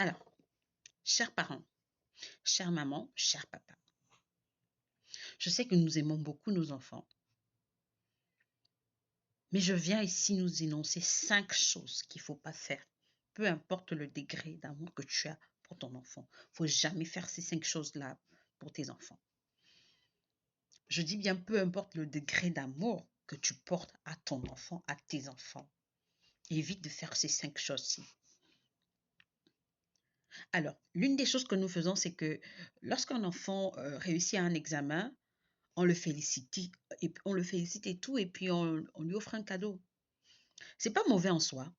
Alors, chers parents, chère maman, cher papa, je sais que nous aimons beaucoup nos enfants, mais je viens ici nous énoncer 5 choses qu'il ne faut pas faire, peu importe le degré d'amour que tu as pour ton enfant. Il ne faut jamais faire ces 5 choses-là pour tes enfants. Je dis bien peu importe le degré d'amour que tu portes à ton enfant, à tes enfants. Évite de faire ces 5 choses-ci. Alors, l'une des choses que nous faisons, c'est que lorsqu'un enfant réussit à un examen, on le félicite, et tout, et puis on lui offre un cadeau. C'est pas mauvais en soi.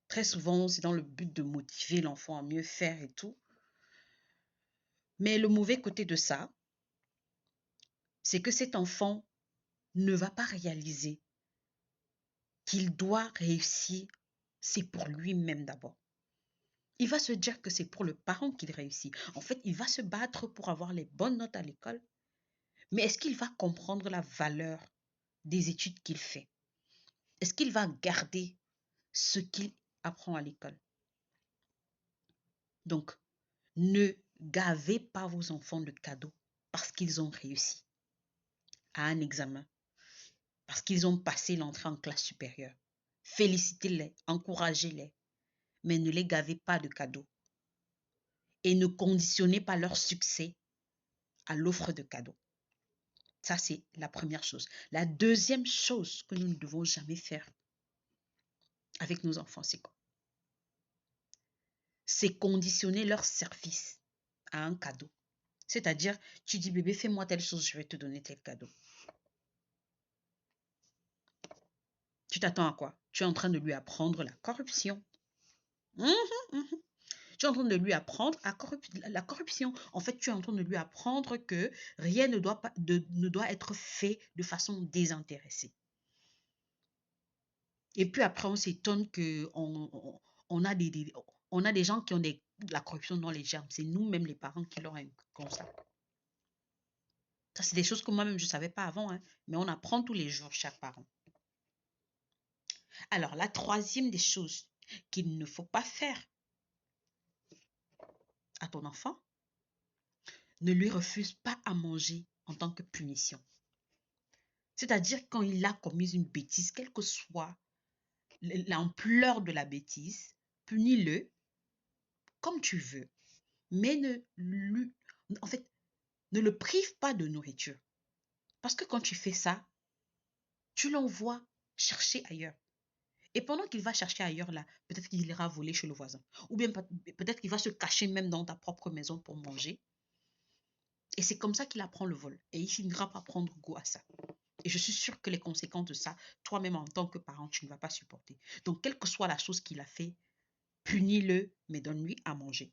Très souvent, c'est dans le but de motiver l'enfant à mieux faire et tout. Mais le mauvais côté de ça, c'est que cet enfant ne va pas réaliser qu'il doit réussir, c'est pour lui-même d'abord. Il va se dire que c'est pour le parent qu'il réussit. En fait, il va se battre pour avoir les bonnes notes à l'école. Mais est-ce qu'il va comprendre la valeur des études qu'il fait? Est-ce qu'il va garder ce qu'il apprend à l'école? Donc, ne gavez pas vos enfants de cadeaux parce qu'ils ont réussi à un examen, parce qu'ils ont passé l'entrée en classe supérieure. Félicitez-les, encouragez-les, mais ne les gavez pas de cadeaux. Et ne conditionnez pas leur succès à l'offre de cadeaux. Ça, c'est la première chose. La deuxième chose que nous ne devons jamais faire avec nos enfants, c'est quoi? C'est conditionner leur service à un cadeau. C'est-à-dire, tu dis, bébé, fais-moi telle chose, je vais te donner tel cadeau. Tu t'attends à quoi? Tu es en train de lui apprendre la corruption. Tu es en train de lui apprendre la corruption. En fait, tu es en train de lui apprendre que rien ne doit être fait de façon désintéressée. Et puis après, on s'étonne qu'on a on a des gens qui ont de la corruption dans les germes. C'est nous-mêmes les parents qui leur inculquons ça. Ça, c'est des choses que moi-même, je ne savais pas avant, hein, mais on apprend tous les jours, chaque parent. Alors, la troisième des choses qu'il ne faut pas faire à ton enfant, ne lui refuse pas à manger en tant que punition. C'est-à-dire quand il a commis une bêtise, quelle que soit l'ampleur de la bêtise, punis-le comme tu veux, mais en fait, ne le prive pas de nourriture. Parce que quand tu fais ça, tu l'envoies chercher ailleurs. Et pendant qu'il va chercher ailleurs, là, peut-être qu'il ira voler chez le voisin. Ou bien peut-être qu'il va se cacher même dans ta propre maison pour manger. Et c'est comme ça qu'il apprend le vol. Et il finira par prendre goût à ça. Et je suis sûre que les conséquences de ça, toi-même en tant que parent, tu ne vas pas supporter. Donc, quelle que soit la chose qu'il a fait, punis-le, mais donne-lui à manger.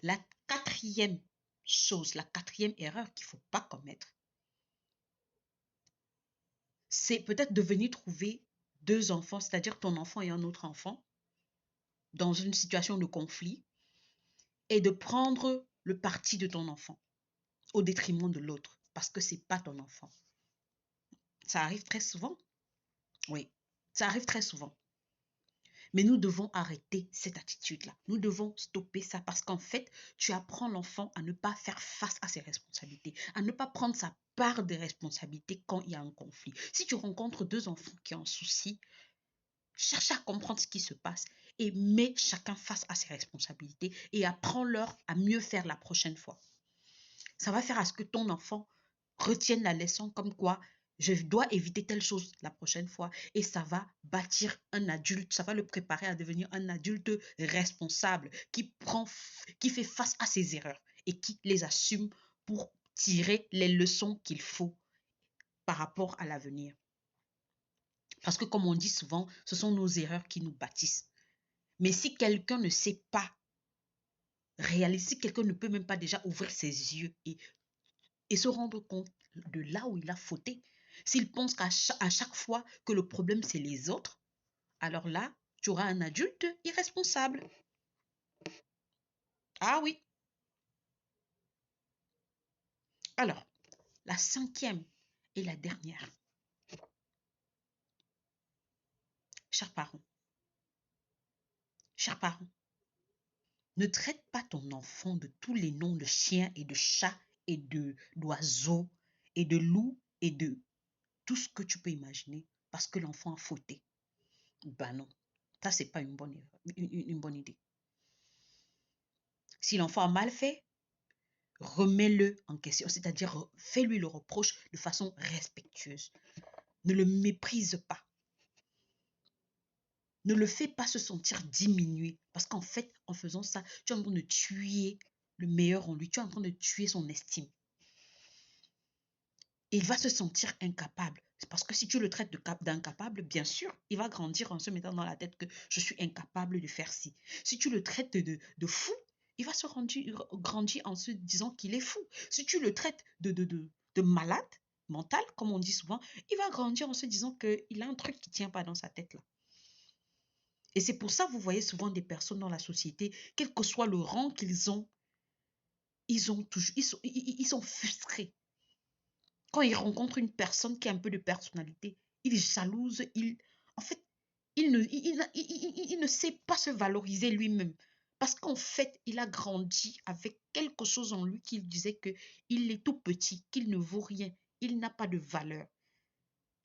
La quatrième chose, la quatrième erreur qu'il ne faut pas commettre, c'est peut-être de venir trouver deux enfants, c'est-à-dire ton enfant et un autre enfant, dans une situation de conflit, et de prendre le parti de ton enfant au détriment de l'autre, parce que ce n'est pas ton enfant. Ça arrive très souvent. Oui, ça arrive très souvent. Mais nous devons arrêter cette attitude-là. Nous devons stopper ça parce qu'en fait, tu apprends l'enfant à ne pas faire face à ses responsabilités, à ne pas prendre sa part de responsabilité quand il y a un conflit. Si tu rencontres deux enfants qui ont un souci, cherche à comprendre ce qui se passe et mets chacun face à ses responsabilités et apprends-leur à mieux faire la prochaine fois. Ça va faire à ce que ton enfant retienne la leçon comme quoi je dois éviter telle chose la prochaine fois et ça va bâtir un adulte, ça va le préparer à devenir un adulte responsable qui fait face à ses erreurs et qui les assume pour tirer les leçons qu'il faut par rapport à l'avenir. Parce que comme on dit souvent, ce sont nos erreurs qui nous bâtissent. Mais si quelqu'un ne sait pas réaliser, si quelqu'un ne peut même pas déjà ouvrir ses yeux et se rendre compte de là où il a fauté, s'il pense qu'à chaque fois que le problème c'est les autres, alors là, tu auras un adulte irresponsable. Ah oui. Alors, la cinquième et la dernière. chers parents, ne traite pas ton enfant de tous les noms de chiens et de chats et d'oiseaux et de loups et de tout ce que tu peux imaginer parce que l'enfant a fauté. Ben non, ça c'est pas une bonne idée. Si l'enfant a mal fait, remets-le en question, c'est-à-dire fais-lui le reproche de façon respectueuse. Ne le méprise pas. Ne le fais pas se sentir diminué parce qu'en fait, en faisant ça, tu es en train de tuer le meilleur en lui, tu es en train de tuer son estime. Il va se sentir incapable. C'est parce que si tu le traites d'incapable, bien sûr, il va grandir en se mettant dans la tête que je suis incapable de faire ci. Si tu le traites de fou, il va se grandir en se disant qu'il est fou. Si tu le traites de malade mental, comme on dit souvent, il va grandir en se disant qu'il a un truc qui ne tient pas dans sa tête là. Et c'est pour ça que vous voyez souvent des personnes dans la société, quel que soit le rang qu'ils ont, ils sont frustrés. Quand ils rencontrent une personne qui a un peu de personnalité, ils jalousent, en fait, il ne sait pas se valoriser lui-même. Parce qu'en fait, il a grandi avec quelque chose en lui qui disait qu'il est tout petit, qu'il ne vaut rien, il n'a pas de valeur.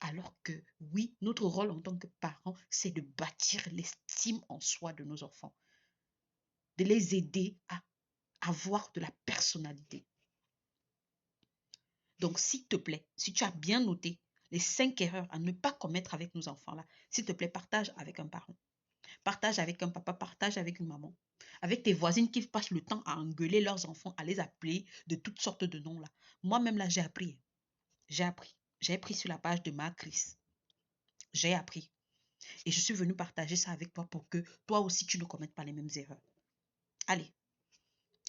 Alors que oui, notre rôle en tant que parents, c'est de bâtir l'estime en soi de nos enfants, de les aider à avoir de la personnalité. Donc, s'il te plaît, si tu as bien noté les 5 erreurs à ne pas commettre avec nos enfants-là, s'il te plaît, partage avec un parent. Partage avec un papa, partage avec une maman. Avec tes voisines qui passent le temps à engueuler leurs enfants, à les appeler de toutes sortes de noms là. Moi-même là, j'ai appris. J'ai appris. J'ai pris sur la page de ma Chris. J'ai appris. Et je suis venue partager ça avec toi pour que toi aussi tu ne commettes pas les mêmes erreurs. Allez,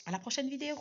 à la prochaine vidéo.